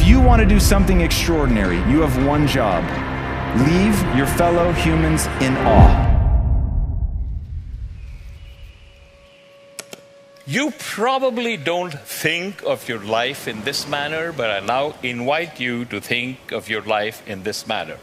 you want to do something extraordinary, you have one job: leave your fellow humans in awe. You probably don't think of your life in this manner, but I now invite you to think of your life in this manner.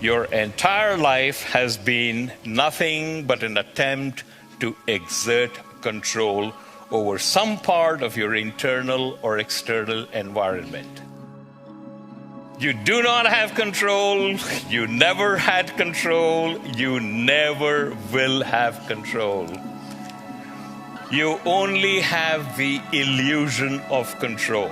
Your entire life has been nothing but an attempt to exert control over some part of your internal or external environment. You do not have control, you never had control, you never will have control. You only have the illusion of control.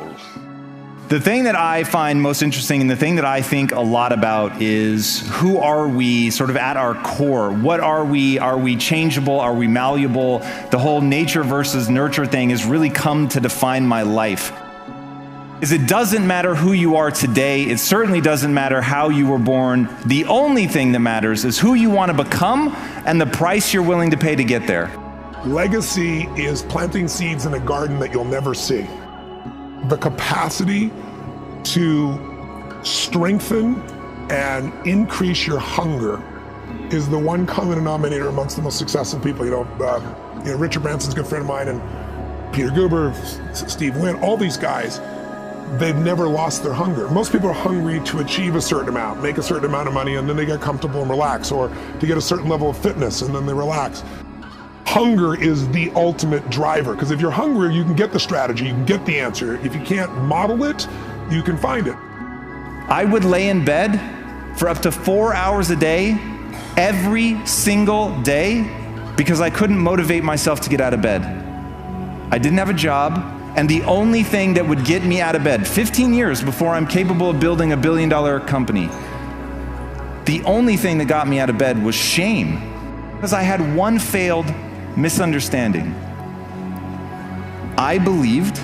The thing that I find most interesting and the thing that I think a lot about is, who are we sort of at our core? What are we? Are we changeable? Are we malleable? The whole nature versus nurture thing has really come to define my life. It doesn't matter who you are today. It certainly doesn't matter how you were born. The only thing that matters is who you want to become and the price you're willing to pay to get there. Legacy is planting seeds in a garden that you'll never see. The capacity to strengthen and increase your hunger is the one common denominator amongst the most successful people. Richard Branson's a good friend of mine, and Peter Guber, Steve Wynn, all these guys, they've never lost their hunger. Most people are hungry to achieve a certain amount, make a certain amount of money, and then they get comfortable and relax, or to get a certain level of fitness, and then they relax. Hunger is the ultimate driver, because if you're hungry, you can get the strategy, you can get the answer. If you can't model it, you can find it. I would lay in bed for up to 4 hours a day, every single day, because I couldn't motivate myself to get out of bed. I didn't have a job, and the only thing that would get me out of bed, 15 years before I'm capable of building $1 billion company, the only thing that got me out of bed was shame, because I had one failed misunderstanding. I believed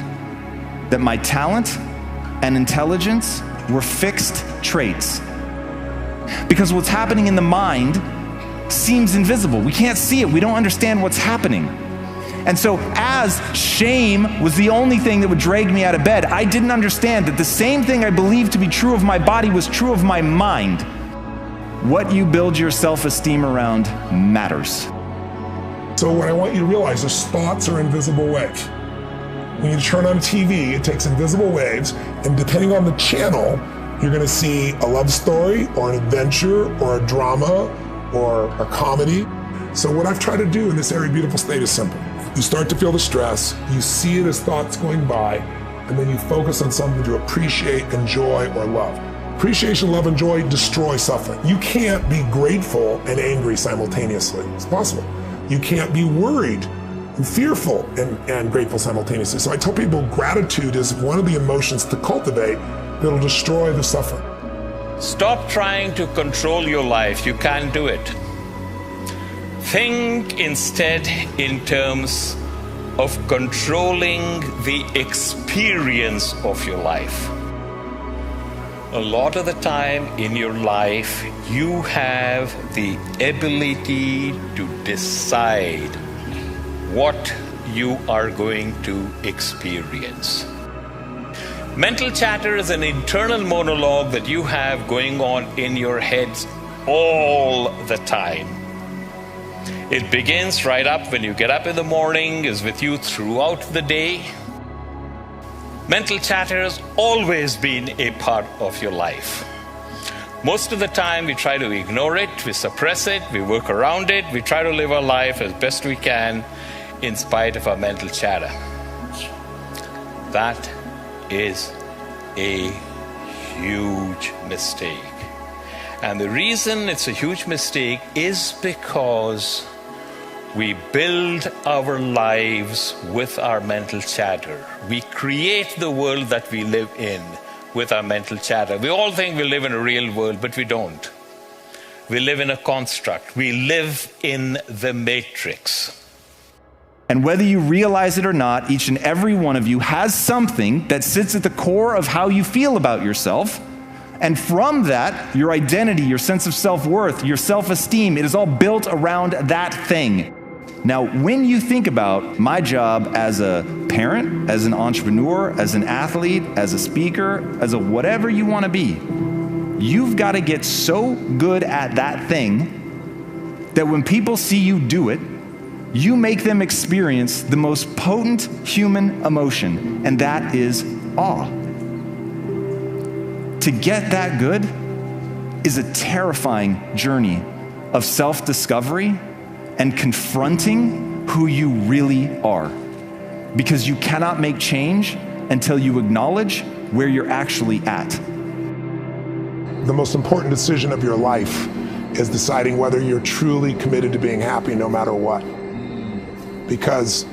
that my talent and intelligence were fixed traits. Because what's happening in the mind seems invisible. We can't see it. We don't understand what's happening. And so as shame was the only thing that would drag me out of bed, I didn't understand that the same thing I believed to be true of my body was true of my mind. What you build your self-esteem around matters. So what I want you to realize is thoughts are invisible waves. When you turn on TV, it takes invisible waves, and depending on the channel, you're gonna see a love story or an adventure or a drama or a comedy. So what I've tried to do in this Airy Beautiful state is simple. You start to feel the stress, you see it as thoughts going by, and then you focus on something to appreciate, enjoy, or love. Appreciation, love, and joy destroy suffering. You can't be grateful and angry simultaneously. It's possible. You can't be worried and fearful and grateful simultaneously. So I tell people gratitude is one of the emotions to cultivate that'll destroy the suffering. Stop trying to control your life. You can't do it. Think instead in terms of controlling the experience of your life. A lot of the time in your life, you have the ability to decide what you are going to experience. Mental chatter is an internal monologue that you have going on in your heads all the time. It begins right up when you get up in the morning, is with you throughout the day. Mental chatter has always been a part of your life. Most of the time we try to ignore it, we suppress it, we work around it, we try to live our life as best we can in spite of our mental chatter. That is a huge mistake. And the reason it's a huge mistake is because we build our lives with our mental chatter. We create the world that we live in with our mental chatter. We all think we live in a real world, but we don't. We live in a construct. We live in the matrix. And whether you realize it or not, each and every one of you has something that sits at the core of how you feel about yourself. And from that, your identity, your sense of self-worth, your self-esteem, it is all built around that thing. Now, when you think about my job as a parent, as an entrepreneur, as an athlete, as a speaker, as a whatever you want to be. You've got to get so good at that thing that when people see you do it, you make them experience the most potent human emotion, and that is awe. To get that good is a terrifying journey of self-discovery and confronting who you really are. Because you cannot make change until you acknowledge where you're actually at. The most important decision of your life is deciding whether you're truly committed to being happy no matter what. Because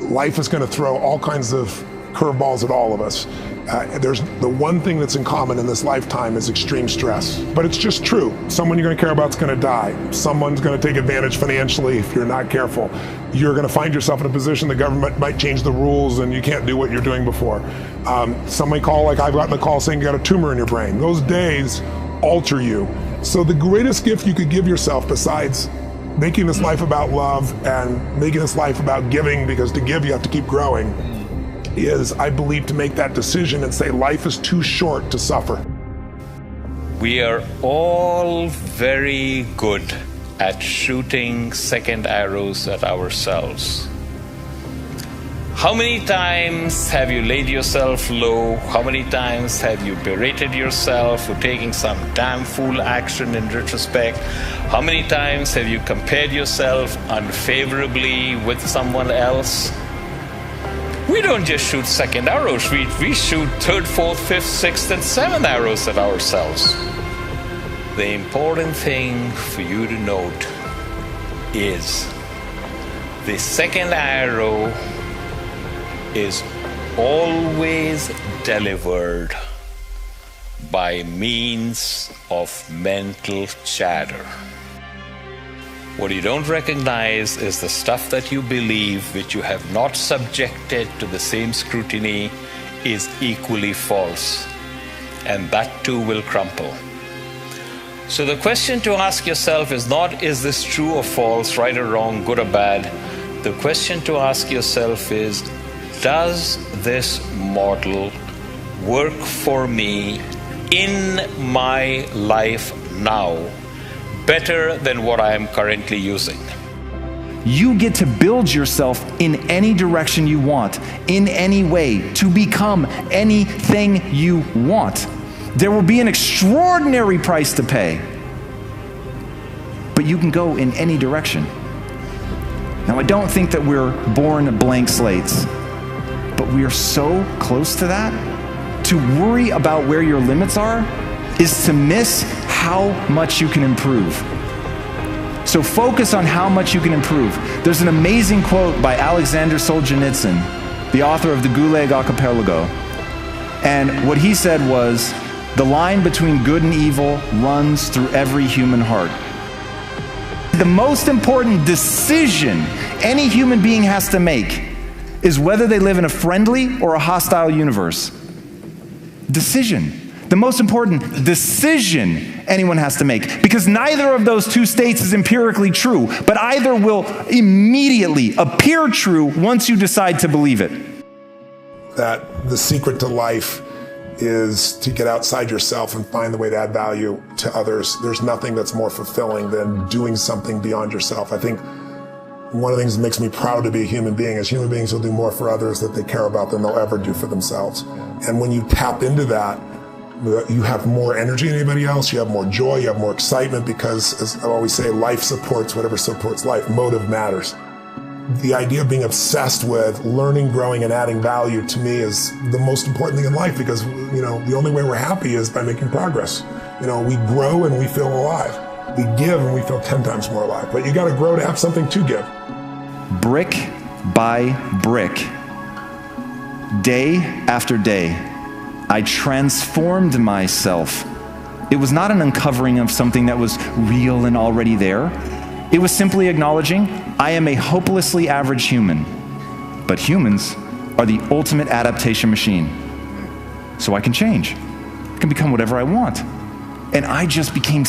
life is going to throw all kinds of curveballs at all of us. There's the one thing that's in common in this lifetime is extreme stress. But it's just true. Someone you're going to care about is going to die. Someone's going to take advantage financially if you're not careful. You're going to find yourself in a position the government might change the rules and you can't do what you're doing before. Somebody call, like I've gotten a call saying you got a tumor in your brain. Those days alter you. So the greatest gift you could give yourself, besides making this life about love and making this life about giving, because to give you have to keep growing, is, I believe, to make that decision and say life is too short to suffer. We are all very good at shooting second arrows at ourselves. How many times have you laid yourself low? How many times have you berated yourself for taking some damn fool action in retrospect? How many times have you compared yourself unfavorably with someone else? We don't just shoot second arrows, we shoot third, fourth, fifth, sixth, and seventh arrows at ourselves. The important thing for you to note is the second arrow is always delivered by means of mental chatter. What you don't recognize is the stuff that you believe, which you have not subjected to the same scrutiny, is equally false. And that too will crumple. So the question to ask yourself is not, is this true or false, right or wrong, good or bad? The question to ask yourself is, does this model work for me in my life now better than what I am currently using? You get to build yourself in any direction you want, in any way, to become anything you want. There will be an extraordinary price to pay, but you can go in any direction. Now, I don't think that we're born blank slates, but we are so close to that. To worry about where your limits are is to miss how much you can improve. So focus on how much you can improve. There's an amazing quote by Alexander Solzhenitsyn, the author of the Gulag Archipelago. And what he said was, the line between good and evil runs through every human heart. The most important decision any human being has to make is whether they live in a friendly or a hostile universe. Decision. The most important decision anyone has to make, because neither of those two states is empirically true, but either will immediately appear true once you decide to believe it. That the secret to life is to get outside yourself and find the way to add value to others. There's nothing that's more fulfilling than doing something beyond yourself. I think one of the things that makes me proud to be a human being is human beings will do more for others that they care about than they'll ever do for themselves. And when you tap into that, you have more energy than anybody else, you have more joy, you have more excitement, because, as I always say, life supports whatever supports life. Motive matters. The idea of being obsessed with learning, growing, and adding value, to me, is the most important thing in life, because, the only way we're happy is by making progress. We grow and we feel alive. We give and we feel 10 times more alive. But you got to grow to have something to give. Brick by brick, day after day, I transformed myself. It was not an uncovering of something that was real and already there. It was simply acknowledging I am a hopelessly average human, but humans are the ultimate adaptation machine. So I can change. I can become whatever I want. And I just became